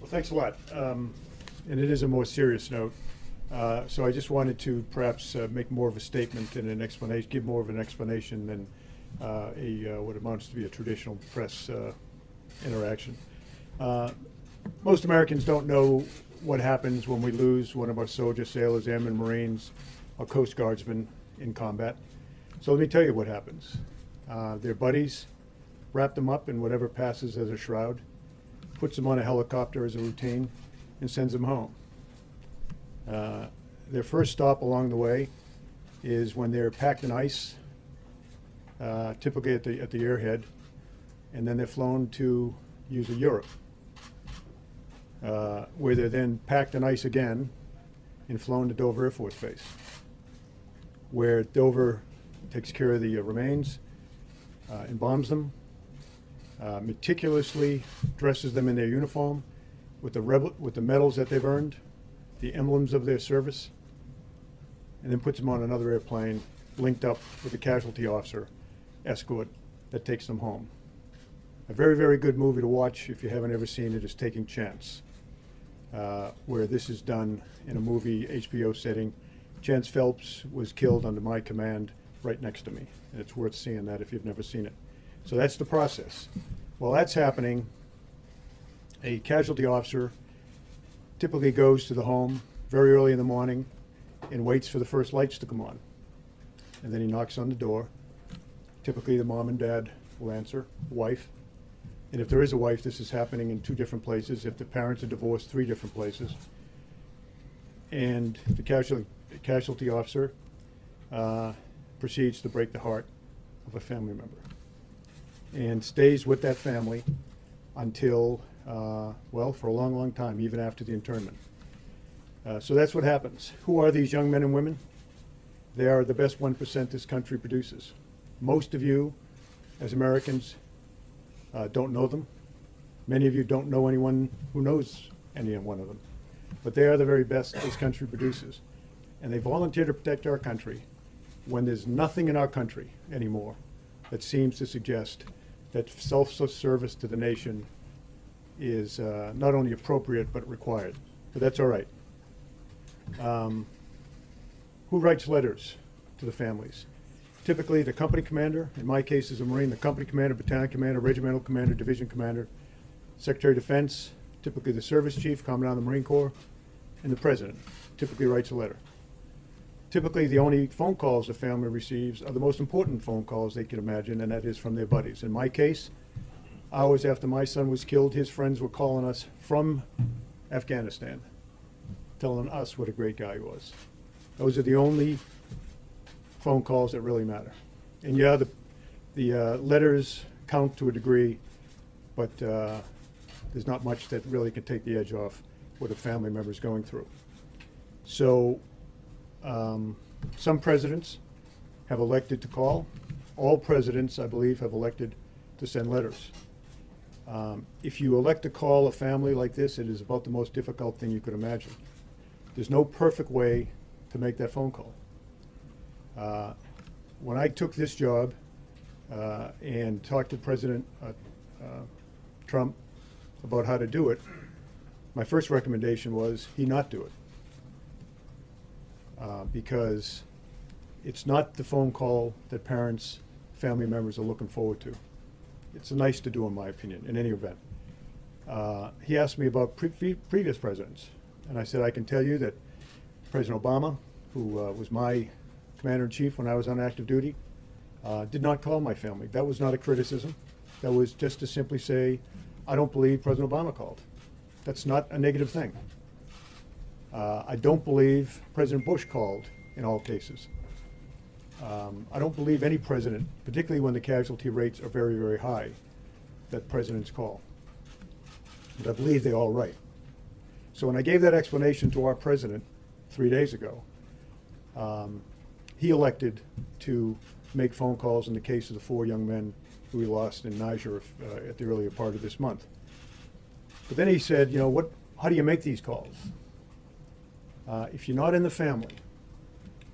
Well, thanks a lot. And it is a more serious note. So I just wanted to perhaps make more of a statement and an explanation, give more of an explanation than what amounts to be a traditional press interaction. Most Americans don't know what happens when we lose one of our soldiers, sailors, airmen, Marines, or Coast Guardsmen in combat. So let me tell you what happens. Their buddies wrap them up in whatever passes as a shroud, puts them on a helicopter as a routine, and sends them home. Their first stop along the way is when they're packed in ice, typically at the airhead, and then they're flown to usually Europe, where they're then packed in ice again and flown to Dover Air Force Base, where Dover takes care of the remains, embalms them, meticulously dresses them in their uniform with the medals that they've earned, the emblems of their service, and then puts them on another airplane linked up with a casualty officer escort that takes them home. A very, very good movie to watch if you haven't ever seen it is Taking Chance, where this is done in a movie HBO setting. Chance Phelps was killed under my command right next to me, and it's worth seeing that if you've never seen it. So that's the process. While that's happening, a casualty officer typically goes to the home very early in the morning and waits for the first lights to come on. And then he knocks on the door. Typically the mom and dad will answer, wife. And if there is a wife, this is happening in 2 different places. If the parents are divorced, 3 different places. And the casualty officer proceeds to break the heart of a family member and stays with that family until, well, for a long, long time, even after the internment. So that's what happens. Who are these young men and women? They are the best 1% this country produces. Most of you, as Americans, don't know them. Many of you don't know anyone who knows any one of them. But they are the very best this country produces. And they volunteer to protect our country when there's nothing in our country anymore that seems to suggest that self-service to the nation is not only appropriate but required. But that's all right. Who writes letters to the families? Typically the company commander, in my case as a Marine, the company commander, battalion commander, regimental commander, division commander, Secretary of Defense, typically the service chief, Commandant of the Marine Corps, and the president typically writes a letter. Typically the only phone calls the family receives are the most important phone calls they can imagine, and that is from their buddies. In my case, hours after my son was killed, his friends were calling us from Afghanistan, telling us what a great guy he was. Those are the only phone calls that really matter. And yeah, the letters count to a degree, but there's not much that really can take the edge off what a family member is going through. So some presidents have elected to call. All presidents, I believe, have elected to send letters. If you elect to call a family like this, it is about the most difficult thing you could imagine. There's no perfect way to make that phone call. When I took this job and talked to President Trump about how to do it, my first recommendation was he not do it. Because it's not the phone call that parents, family members are looking forward to. It's nice to do, in my opinion, in any event. He asked me about previous presidents, and I said, I can tell you that President Obama, who was my commander-in-chief when I was on active duty, did not call my family. That was not a criticism. That was just to simply say, I don't believe President Obama called. That's not a negative thing. I don't believe President Bush called in all cases. I don't believe any president, particularly when the casualty rates are very, very high, that presidents call. But I believe they all write. So when I gave that explanation to our president 3 days ago, he elected to make phone calls in the case of the 4 young men who we lost in Niger at the earlier part of this month. But then he said, you know, how do you make these calls? If you're not in the family,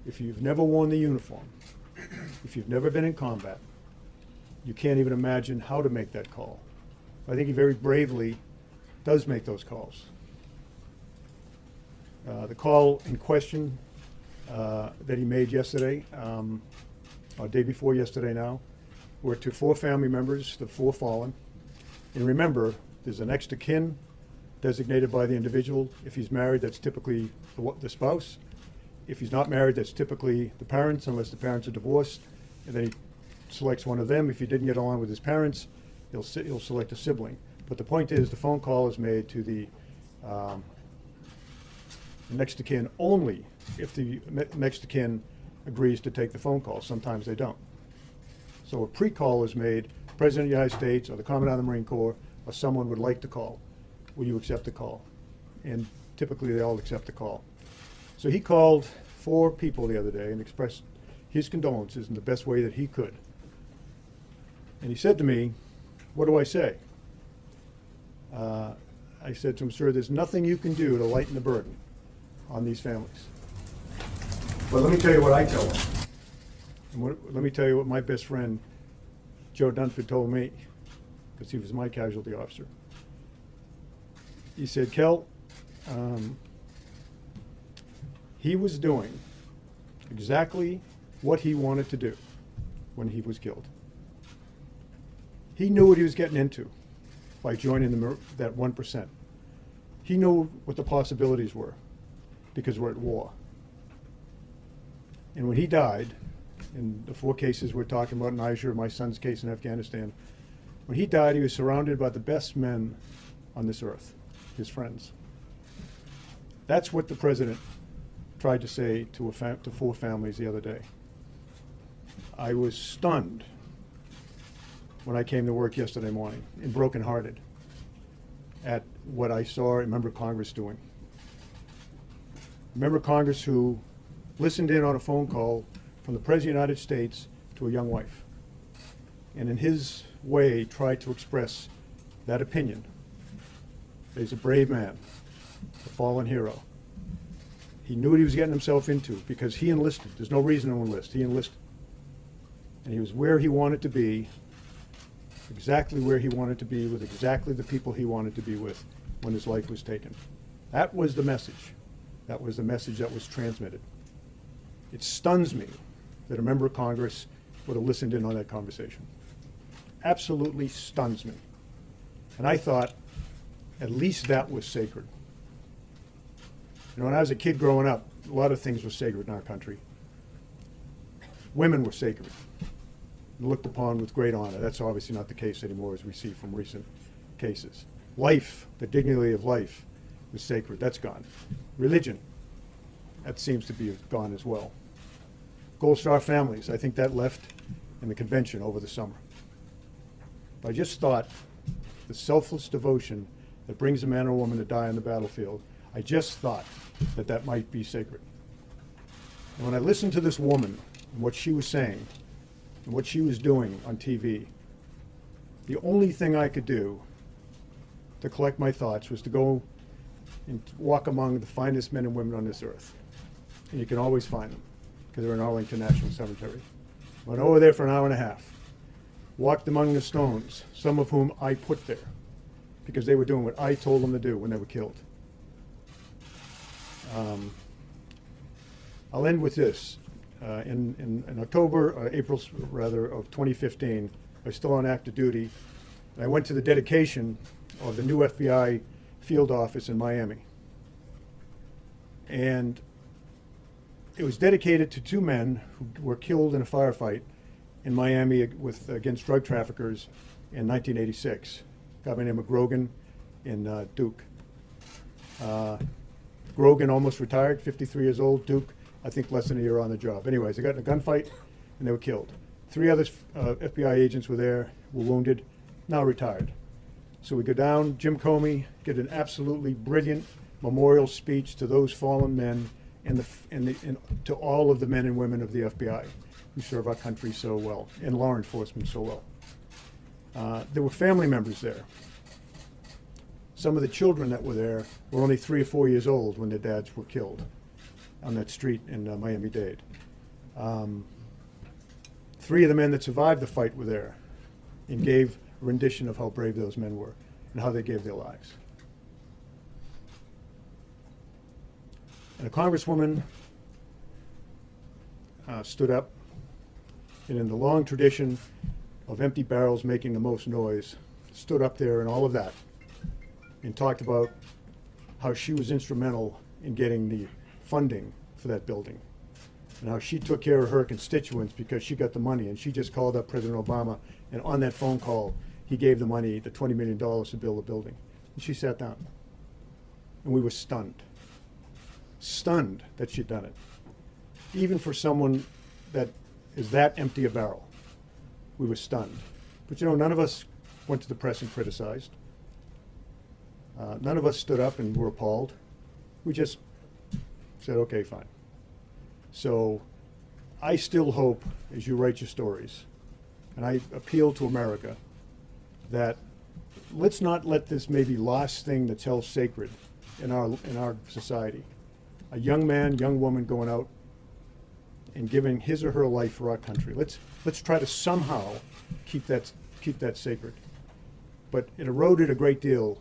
if you've never worn the uniform, if you've never been in combat, you can't even imagine how to make that call. I think he very bravely does make those calls. The call in question that he made yesterday, or day before yesterday now, were to 4 family members, the 4 fallen. And remember, there's an next of kin designated by the individual. If he's married, that's typically the spouse. If he's not married, that's typically the parents, unless the parents are divorced. And then he selects one of them. If he didn't get along with his parents, he'll select a sibling. But the point is, the phone call is made to the next of kin only if the next of kin agrees to take the phone call. Sometimes they don't. So a pre-call is made, President of the United States or the Commandant of the Marine Corps or someone would like to call. Will you accept the call? And typically they all accept the call. So he called 4 people the other day and expressed his condolences in the best way that he could. And he said to me, what do I say? I said to him, sir, there's nothing you can do to lighten the burden on these families. But let me tell you what I tell them. And let me tell you what my best friend, Joe Dunford, told me, because he was my casualty officer. He said, Kel, he was doing exactly what he wanted to do when he was killed. He knew what he was getting into by joining that 1%. He knew what the possibilities were because we're at war. And when he died, in the 4 cases we're talking about in Niger, my son's case in Afghanistan, when he died, he was surrounded by the best men on this earth, his friends. That's what the president tried to say to 4 families the other day. I was stunned when I came to work yesterday morning and brokenhearted at what I saw a member of Congress doing. A member of Congress who listened in on a phone call from the President of the United States to a young wife, and in his way tried to express that opinion. He's a brave man, a fallen hero. He knew what he was getting himself into because he enlisted. There's no reason to enlist. He enlisted. And he was where he wanted to be, exactly where he wanted to be, with exactly the people he wanted to be with when his life was taken. That was the message. That was the message that was transmitted. It stuns me that a member of Congress would have listened in on that conversation. Absolutely stuns me. And I thought, at least that was sacred. You know, when I was a kid growing up, a lot of things were sacred in our country. Women were sacred, looked upon with great honor. That's obviously not the case anymore, as we see from recent cases. Life, the dignity of life, was sacred. That's gone. Religion, that seems to be gone as well. Gold Star families, I think that left in the convention over the summer. But I just thought the selfless devotion that brings a man or woman to die on the battlefield, I just thought that that might be sacred. And when I listened to this woman and what she was saying and what she was doing on TV, the only thing I could do to collect my thoughts was to go and walk among the finest men and women on this earth. And you can always find them because they're in Arlington National Cemetery. Went over there for an hour and a half, walked among the stones, some of whom I put there because they were doing what I told them to do when they were killed. I'll end with this. In April rather, of 2015, I was still on active duty. And I went to the dedication of the new FBI field office in Miami. And it was dedicated to 2 men who were killed in a firefight in Miami against drug traffickers in 1986. A guy by the name of Grogan and Duke. Grogan almost retired, 53 years old. Duke, I think less than a year on the job. Anyways, they got in a gunfight and they were killed. 3 other FBI agents were there, were wounded, now retired. So we go down, Jim Comey did an absolutely brilliant memorial speech to those fallen men and to all of the men and women of the FBI who serve our country so well and law enforcement so well. There were family members there. Some of the children that were there were only 3 or 4 years old when their dads were killed on that street in Miami-Dade. 3 of the men that survived the fight were there and gave a rendition of how brave those men were and how they gave their lives. And a congresswoman stood up, and in the long tradition of empty barrels making the most noise, stood up there and all of that, and talked about how she was instrumental in getting the funding for that building, and how she took care of her constituents because she got the money, and she just called up President Obama, and on that phone call, he gave the money, the $20 million to build the building. And she sat down, and we were stunned that she'd done it. Even for someone that is that empty a barrel, we were stunned. But you know, none of us went to the press and criticized. None of us stood up and were appalled. We just said, okay, fine. So I still hope, as you write your stories, and I appeal to America, that let's not let this maybe lost thing that's held sacred in our society, a young man, young woman going out and giving his or her life for our country. Let's try to somehow keep that sacred. But it eroded a great deal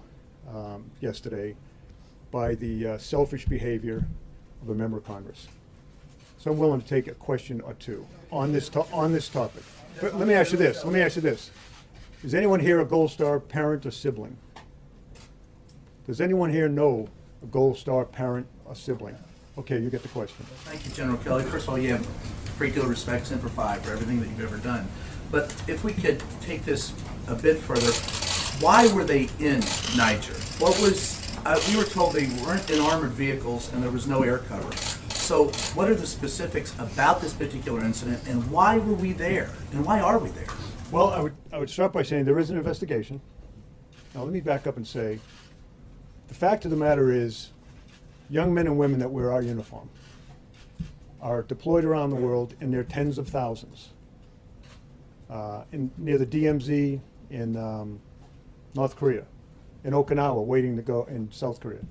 yesterday by the selfish behavior of a member of Congress. So I'm willing to take a question or two on this topic. But let me ask you this. Is anyone here a Gold Star parent or sibling? Does anyone here know a Gold Star parent or sibling? Okay, you get the question. Thank you, General Kelly. First of all, you have a great deal of respect, Semper Fi, for everything that you've ever done. But if we could take this a bit further, why were they in Niger? What was, we were told they weren't in armored vehicles and there was no air cover. So what are the specifics about this particular incident, and why were we there? And why are we there? Well, I would start by saying there is an investigation. Now let me back up and say, the fact of the matter is, young men and women that wear our uniform are deployed around the world in their tens of thousands. Near the DMZ in North Korea, in Okinawa waiting to go, in South Korea,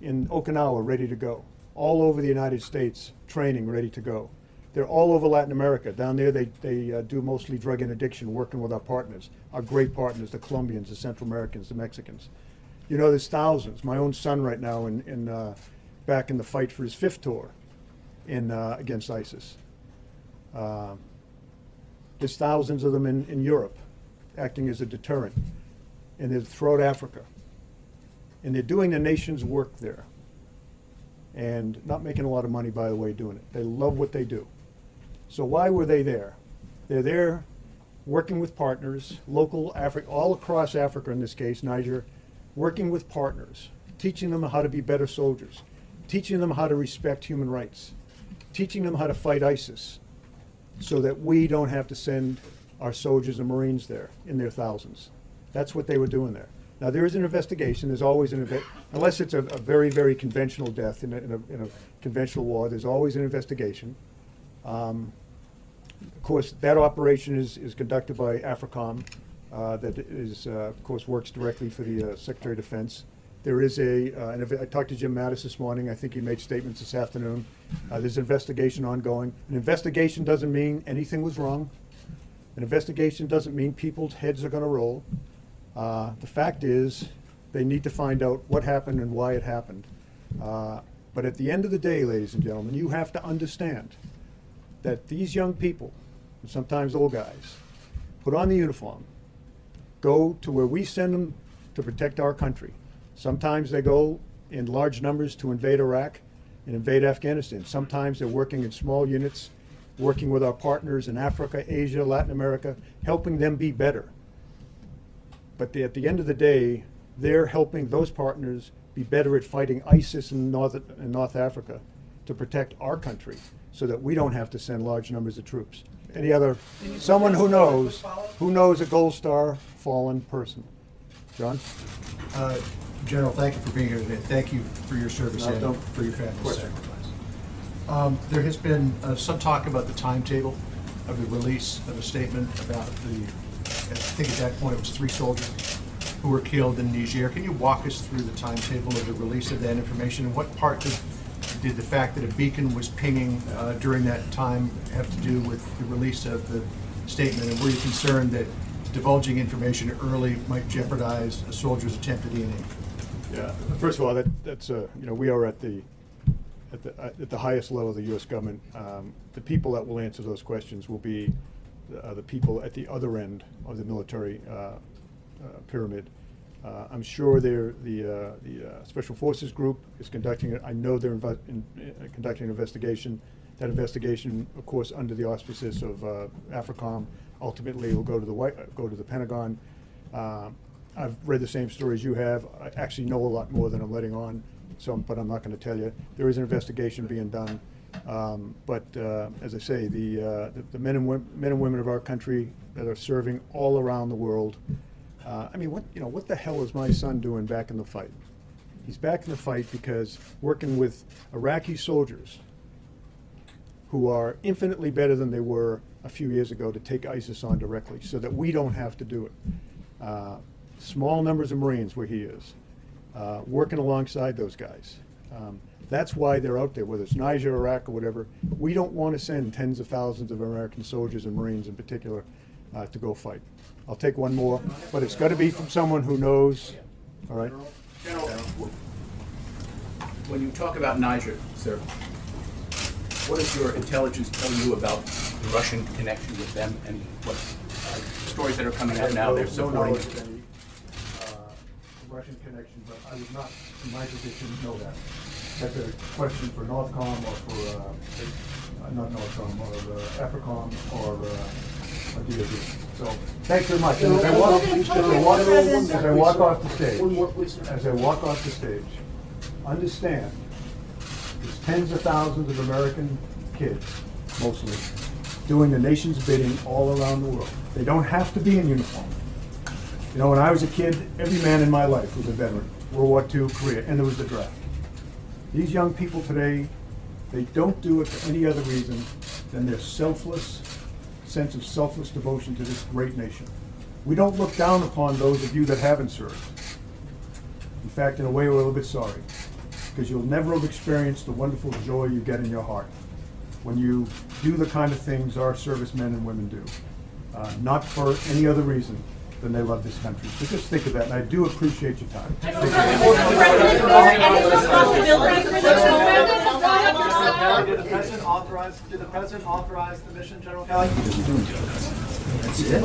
in Okinawa ready to go, all over the United States training ready to go. They're all over Latin America. Down there they do mostly drug interdiction, working with our partners, our great partners, the Colombians, the Central Americans, the Mexicans. You know, there's thousands. My own son right now back in the fight for his 5th tour against ISIS. There's thousands of them in Europe acting as a deterrent, and they're throughout Africa. And they're doing the nation's work there, and not making a lot of money, by the way, doing it. They love what they do. So why were they there? They're there working with partners, local Africa, all across Africa in this case, Niger, working with partners, teaching them how to be better soldiers, teaching them how to respect human rights, teaching them how to fight ISIS, so that we don't have to send our soldiers and Marines there in their thousands. That's what they were doing there. Now there is an investigation. There's always unless it's a very, very conventional death in a conventional war. There's always an investigation. Of course, that operation is conducted by AFRICOM, that is, of course, works directly for the Secretary of Defense. There is I talked to Jim Mattis this morning. I think he made statements this afternoon. There's an investigation ongoing. An investigation doesn't mean anything was wrong. An investigation doesn't mean people's heads are going to roll. The fact is, they need to find out what happened and why it happened. But at the end of the day, ladies and gentlemen, you have to understand that these young people, and sometimes old guys, put on the uniform, go to where we send them to protect our country. Sometimes they go in large numbers to invade Iraq and invade Afghanistan. Sometimes they're working in small units, working with our partners in Africa, Asia, Latin America, helping them be better. But at the end of the day, they're helping those partners be better at fighting ISIS in North Africa to protect our country, so that we don't have to send large numbers of troops. Someone who knows a Gold Star fallen person. John? General, thank you for being here today. Thank you for your service and for your family's sacrifice. There has been some talk about the timetable of the release of a statement about I think at that point it was 3 soldiers who were killed in Niger. Can you walk us through the timetable of the release of that information, and what part did the fact that a beacon was pinging during that time have to do with the release of the statement, and were you concerned that divulging information early might jeopardize a soldier's attempt at DNA? Yeah. First of all, that's we are at the at the highest level of the U.S. government, the people that will answer those questions will be the people at the other end of the military pyramid. I'm sure the Special Forces Group is conducting it. I know they're conducting an investigation. That investigation, of course, under the auspices of AFRICOM, ultimately will go to the Pentagon. I've read the same stories you have. I actually know a lot more than I'm letting on, but I'm not going to tell you. There is an investigation being done. But as I say, the men and women of our country that are serving all around the world. I mean, what the hell is my son doing back in the fight? He's back in the fight because working with Iraqi soldiers who are infinitely better than they were a few years ago to take ISIS on directly, so that we don't have to do it. Small numbers of Marines where he is, working alongside those guys. That's why they're out there, whether it's Niger, Iraq, or whatever. We don't want to send tens of thousands of American soldiers and Marines in particular to go fight. I'll take one more, but it's got to be from someone who knows. All right. General, when you talk about Niger, sir, what does your intelligence tell you about the Russian connection with them and what stories that are coming out now they're supporting? knowledge of any Russian connection, but I would not, in my position, know that. That's a question for Northcom or for, not Northcom, or AFRICOM or DoD. So, thanks very much. And as I walk off the stage, understand, there's tens of thousands of American kids, mostly, doing the nation's bidding all around the world. They don't have to be in uniform. You know, when I was a kid, every man in my life was a veteran. World War II, Korea, and there was the draft. These young people today, they don't do it for any other reason than their sense of selfless devotion to this great nation. We don't look down upon those of you that haven't served. In fact, in a way, we're a little bit sorry, because you'll never have experienced the wonderful joy you get in your heart when you do the kind of things our servicemen and women do, not for any other reason than they love this country. So just think of that, and I do appreciate your time. Did the president authorize the mission, General Kelly? That's it.